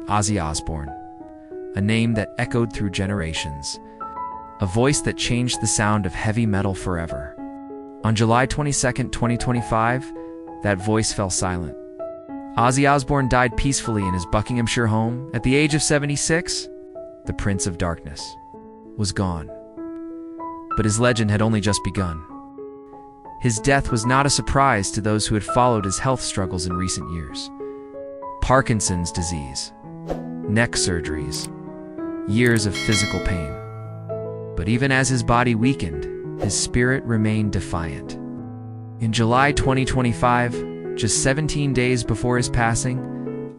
Ozzy Osbourne, a name that echoed through generations, a voice that changed the sound of heavy metal forever. On July 22, 2025, that voice fell silent. Ozzy Osbourne died peacefully in his Buckinghamshire home at the age of 76. The Prince of Darkness was gone, but his legend had only just begun. His death was not a surprise to those who had followed his health struggles in recent years. Parkinson's disease, neck surgeries, years of physical pain. But even as his body weakened, his spirit remained defiant. In July 2025, just 17 days before his passing,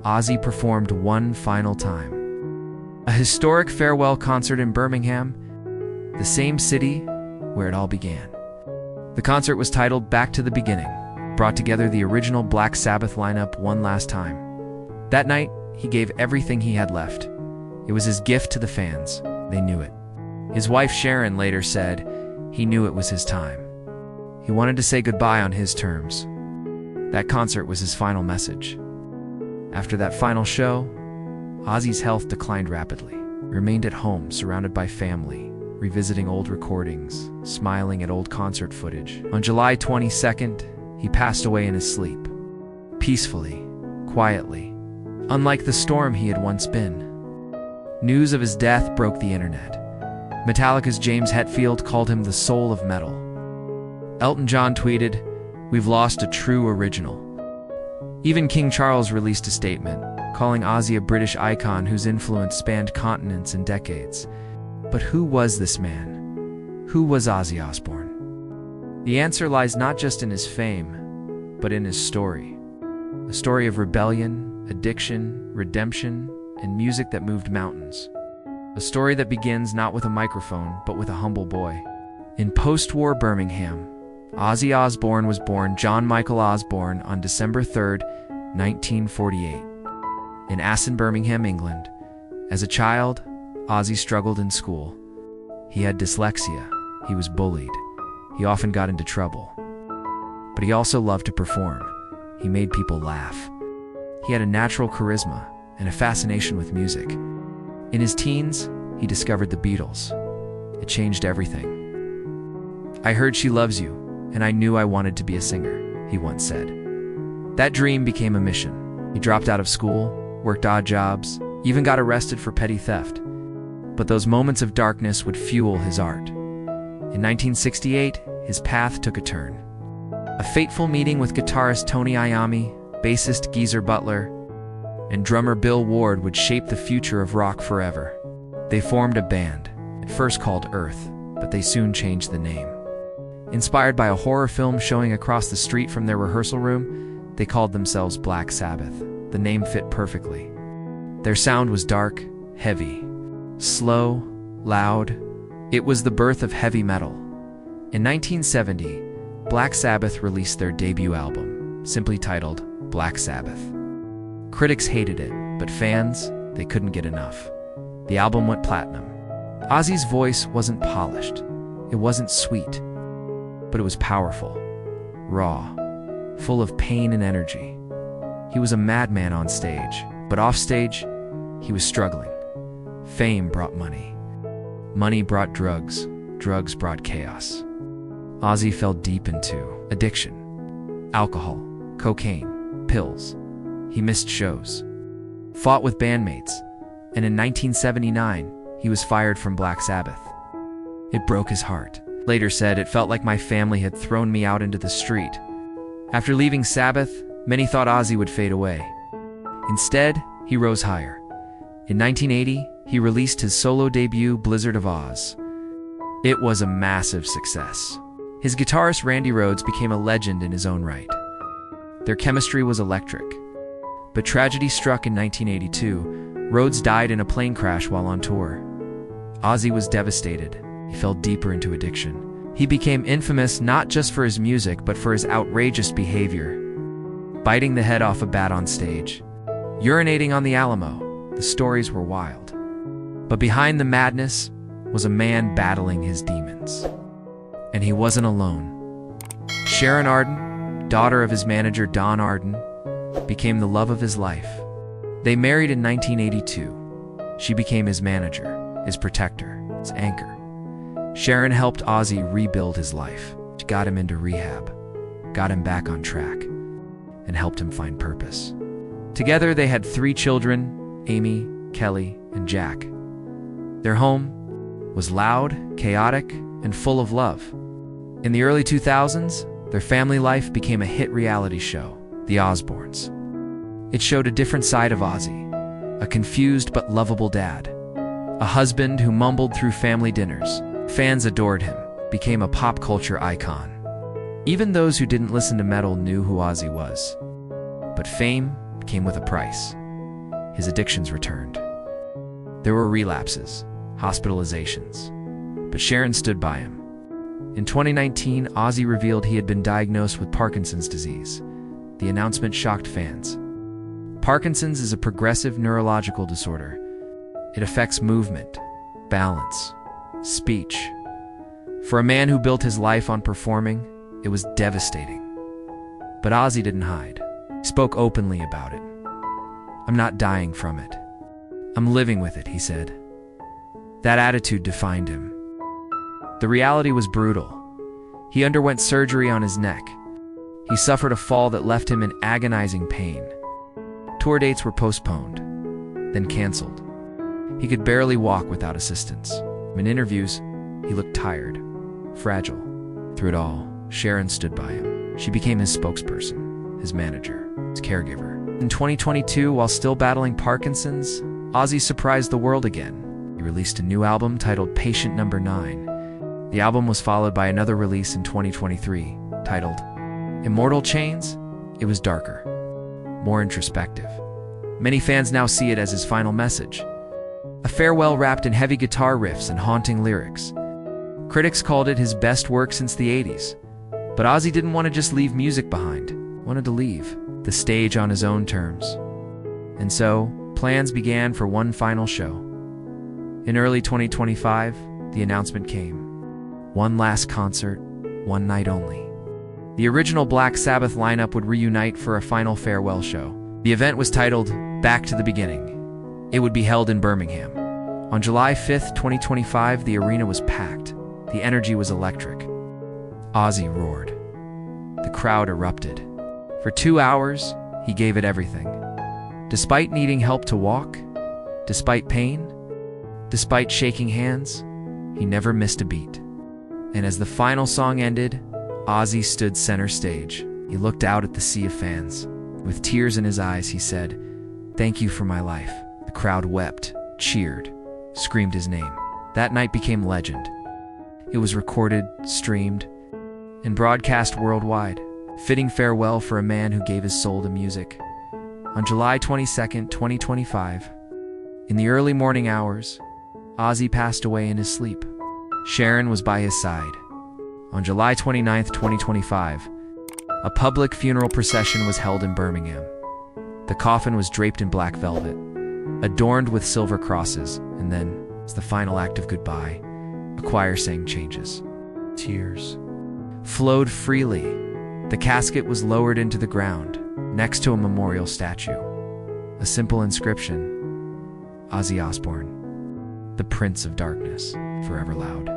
Ozzy performed one final time. A historic farewell concert in Birmingham, the same city where it all began. The concert was titled Back to the Beginning, brought together the original Black Sabbath lineup one last time. That night, he gave everything he had left. It was his gift to the fans. They knew it. His wife Sharon later said he knew it was his time. He wanted to say goodbye on his terms. That concert was his final message. After that final show, Ozzy's health declined rapidly. He remained at home, surrounded by family, revisiting old recordings, smiling at old concert footage. On July 22nd, he passed away in his sleep. Peacefully, quietly, unlike the storm he had once been. News of his death broke the internet. Metallica's James Hetfield called him the soul of metal. Elton John tweeted, "We've lost a true original." Even King Charles released a statement, calling Ozzy a British icon whose influence spanned continents and decades. But who was this man? Who was Ozzy Osbourne? The answer lies not just in his fame, but in his story. A story of rebellion, addiction, redemption, and music that moved mountains. A story that begins not with a microphone, but with a humble boy. In post-war Birmingham, Ozzy Osbourne was born John Michael Osbourne on December 3, 1948. In Aston, Birmingham, England. As a child, Ozzy struggled in school. He had dyslexia. He was bullied. He often got into trouble. But he also loved to perform. He made people laugh. He had a natural charisma and a fascination with music. In his teens, he discovered the Beatles. It changed everything. "I heard She Loves You, and I knew I wanted to be a singer," he once said. That dream became a mission. He dropped out of school, worked odd jobs, even got arrested for petty theft. But those moments of darkness would fuel his art. In 1968, his path took a turn. A fateful meeting with guitarist Tony Iommi, bassist Geezer Butler, and drummer Bill Ward would shape the future of rock forever. They formed a band, at first called Earth, but they soon changed the name. Inspired by a horror film showing across the street from their rehearsal room, they called themselves Black Sabbath. The name fit perfectly. Their sound was dark, heavy, slow, loud. It was the birth of heavy metal. In 1970, Black Sabbath released their debut album, simply titled Black Sabbath. Critics hated it, but fans, they couldn't get enough. The album went platinum. Ozzy's voice wasn't polished. It wasn't sweet. But it was powerful, raw, full of pain and energy. He was a madman on stage, but off stage, he was struggling. Fame brought money. Money brought drugs. Drugs brought chaos. Ozzy fell deep into addiction, alcohol, cocaine, pills. He missed shows, fought with bandmates, and in 1979, he was fired from Black Sabbath. It broke his heart. Later said, "It felt like my family had thrown me out into the street." After leaving Sabbath, many thought Ozzy would fade away. Instead, he rose higher. In 1980, he released his solo debut, Blizzard of Oz. It was a massive success. His guitarist Randy Rhoads became a legend in his own right. Their chemistry was electric. But tragedy struck in 1982. Rhoads died in a plane crash while on tour. Ozzy was devastated. He fell deeper into addiction. He became infamous not just for his music, but for his outrageous behavior. Biting the head off a bat on stage. Urinating on the Alamo. The stories were wild. But behind the madness was a man battling his demons. And he wasn't alone. Sharon Arden, daughter of his manager Don Arden, became the love of his life. They married in 1982. She became his manager, his protector, his anchor. Sharon helped Ozzy rebuild his life. She got him into rehab, got him back on track, and helped him find purpose. Together, they had 3 children, Amy, Kelly, and Jack. Their home was loud, chaotic, and full of love. In the early 2000s, their family life became a hit reality show, The Osbournes. It showed a different side of Ozzy, a confused but lovable dad, a husband who mumbled through family dinners. Fans adored him, became a pop culture icon. Even those who didn't listen to metal knew who Ozzy was. But fame came with a price. His addictions returned. There were relapses, hospitalizations, but Sharon stood by him. In 2019, Ozzy revealed he had been diagnosed with Parkinson's disease. The announcement shocked fans. Parkinson's is a progressive neurological disorder. It affects movement, balance, speech. For a man who built his life on performing, it was devastating. But Ozzy didn't hide. He spoke openly about it. "I'm not dying from it. I'm living with it," he said. That attitude defined him. The reality was brutal. He underwent surgery on his neck. He suffered a fall that left him in agonizing pain. Tour dates were postponed, then canceled. He could barely walk without assistance. In interviews, he looked tired, fragile. Through it all, Sharon stood by him. She became his spokesperson, his manager, his caregiver. In 2022, while still battling Parkinson's, Ozzy surprised the world again. He released a new album titled Patient Number 9. The album was followed by another release in 2023, titled Immortal Chains. It was darker, more introspective. Many fans now see it as his final message, a farewell wrapped in heavy guitar riffs and haunting lyrics. Critics called it his best work since the 80s. But Ozzy didn't want to just leave music behind. He wanted to leave the stage on his own terms. And so, plans began for one final show. In early 2025, the announcement came. One last concert, one night only. The original Black Sabbath lineup would reunite for a final farewell show. The event was titled Back to the Beginning. It would be held in Birmingham. On July 5th, 2025, the arena was packed. The energy was electric. Ozzy roared. The crowd erupted. For 2 hours, he gave it everything. Despite needing help to walk, despite pain, despite shaking hands, he never missed a beat. And as the final song ended, Ozzy stood center stage. He looked out at the sea of fans. With tears in his eyes, he said, "Thank you for my life." The crowd wept, cheered, screamed his name. That night became legend. It was recorded, streamed, and broadcast worldwide. Fitting farewell for a man who gave his soul to music. On July 22nd, 2025, in the early morning hours, Ozzy passed away in his sleep. Sharon was by his side. On July 29th, 2025, a public funeral procession was held in Birmingham. The coffin was draped in black velvet, adorned with silver crosses, and then, as the final act of goodbye, a choir sang changes. Tears flowed freely. The casket was lowered into the ground, next to a memorial statue. A simple inscription, Ozzy Osbourne, the Prince of Darkness, forever loud.